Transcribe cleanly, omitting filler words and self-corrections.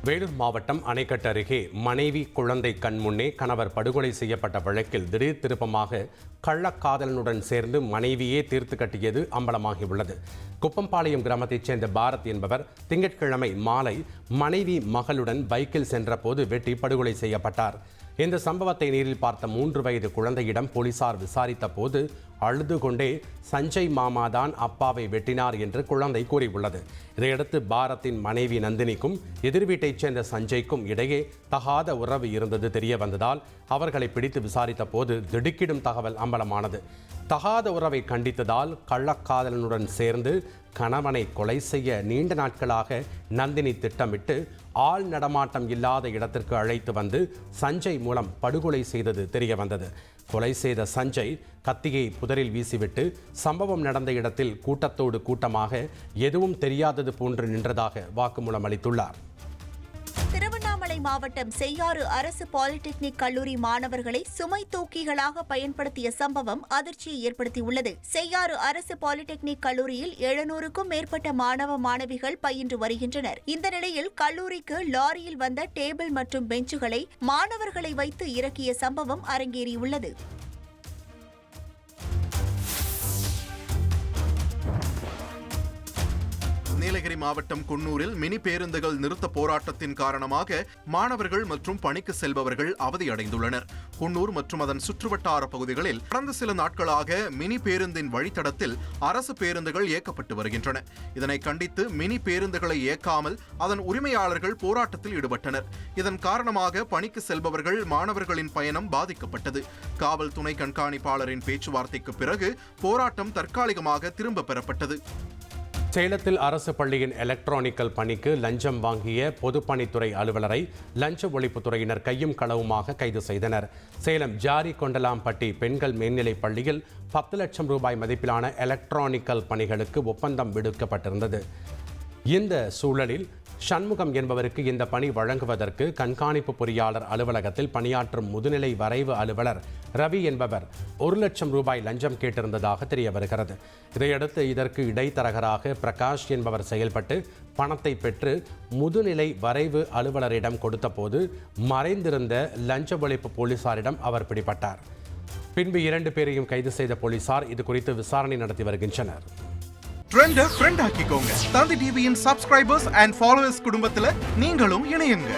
வேலூர் மாவட்டம் அணைக்கட்டு அருகே மனைவி குழந்தை கண் முன்னே கணவர் படுகொலை செய்யப்பட்ட வழக்கில் திடீர் திருப்பமாக கள்ளக்காதலனுடன் சேர்ந்து மனைவியே தீர்த்து கட்டியது அம்பலமாகியுள்ளது. குப்பம்பாளையம் கிராமத்தைச் சேர்ந்த பாரத் என்பவர் திங்கட்கிழமை மாலை மனைவி மகளுடன் பைக்கில் சென்றபோது வெட்டி படுகொலை செய்யப்பட்டார். இந்த சம்பவத்தை நேரில் பார்த்த 3 வயது குழந்தையிடம் போலீசார் விசாரித்த போது அழுது கொண்டே சஞ்சய் மாமாதான் அப்பாவை வெட்டினார் என்று குழந்தை கூறியுள்ளது. இதையடுத்து பாரத்தின் மனைவி நந்தினிக்கும் எதிர் வீட்டைச் சேர்ந்த சஞ்சய்க்கும் இடையே தகாத உறவு இருந்தது தெரிய வந்ததால் அவர்களை பிடித்து விசாரித்த போது திடுக்கிடும் தகவல் அம்பலமானது. தகாத உறவை கண்டித்ததால் கள்ளக்காதலனுடன் சேர்ந்து கணவனை கொலை செய்ய நீண்ட நாட்களாக நந்தினி திட்டமிட்டு ஆள் நடமாட்டம் இல்லாத இடத்திற்கு அழைத்து வந்து சஞ்சய் மூலம் படுகொலை செய்தது தெரிய வந்தது. கொலை செய்த சஞ்சய் கத்தியை புதரில் வீசிவிட்டு சம்பவம் நடந்த இடத்தில் கூட்டத்தோடு கூட்டமாக எதுவும் தெரியாதது போன்று நின்றதாக வாக்குமூலம் அளித்துள்ளார். திருவண்ணாமலை மாவட்டம் செய்யாறு அரசு பாலிடெக்னிக் கல்லூரி மாணவர்களை சுமை தூக்கிகளாக பயன்படுத்திய சம்பவம் அதிர்ச்சியை ஏற்படுத்தியுள்ளது. செய்யாறு அரசு பாலிடெக்னிக் கல்லூரியில் 700க்கும் மேற்பட்ட மாணவ மாணவிகள் பயின்று வருகின்றனர். இந்த நிலையில் கல்லூரிக்கு லாரியில் வந்த டேபிள் மற்றும் பெஞ்சுகளை மாணவர்களை வைத்து இறக்கிய சம்பவம் அரங்கேறியுள்ளது. நீலகிரி மாவட்டம் குன்னூரில் மினி பேருந்துகள் நிறுத்த போராட்டத்தின் காரணமாக மாணவர்கள் மற்றும் பணிக்கு செல்பவர்கள் அவதியடைந்துள்ளனர். குன்னூர் மற்றும் அதன் சுற்றுவட்டார பகுதிகளில் கடந்த சில நாட்களாக மினி பேருந்தின் வழித்தடத்தில் அரசு பேருந்துகள் இயக்கப்பட்டு வருகின்றன. இதனை கண்டித்து மினி பேருந்துகளை இயக்காமல் அதன் உரிமையாளர்கள் போராட்டத்தில் ஈடுபட்டனர். இதன் காரணமாக பணிக்கு செல்பவர்கள் மாணவர்களின் பயணம் பாதிக்கப்பட்டது. காவல் துணை கண்காணிப்பாளரின் பேச்சுவார்த்தைக்கு பிறகு போராட்டம் தற்காலிகமாக திரும்ப பெறப்பட்டது. சேலத்தில் அரசு பள்ளியின் எலக்ட்ரானிக்கல் பணிக்கு லஞ்சம் வாங்கிய பொதுப்பணித்துறை அலுவலரை லஞ்ச ஒழிப்புத்துறையினர் கையும் களவுமாக கைது செய்தனர். சேலம் ஜாரி கொண்டலாம்பட்டி பெண்கள் மேல்நிலைப் பள்ளியில் 10 லட்சம் ரூபாய் மதிப்பிலான எலக்ட்ரானிக்கல் பணிகளுக்கு ஒப்பந்தம் விடுக்கப்பட்டிருந்தது. இந்த சூழலில் சண்முகம் என்பவருக்கு இந்த பணி வழங்குவதற்கு கண்காணிப்பு பொறியாளர் அலுவலகத்தில் பணியாற்றும் முதுநிலை வரைவு அலுவலர் ரவி என்பவர் 1 லட்சம் ரூபாய் லஞ்சம் கேட்டிருந்ததாக தெரிய வருகிறது. இதையடுத்து இதற்கு இடைத்தரகராக பிரகாஷ் என்பவர் செயல்பட்டு பணத்தை பெற்று முதுநிலை வரைவு அலுவலரிடம் கொடுத்தபோது மறைந்திருந்த லஞ்ச ஒழிப்பு போலீசாரிடம் அவர் பிடிபட்டார். பின்பு 2 பேரையும் கைது செய்த போலீசார் இது குறித்து விசாரணை நடத்தி வருகின்றனர். ட்ரெண்ட ஃப்ரெண்ட் ஆக்கிக்கோங்க. தந்தி டிவியின் சப்ஸ்கிரைபர்ஸ் அண்ட் ஃபாலோவர்ஸ் குடும்பத்துல நீங்களும் இணையுங்க.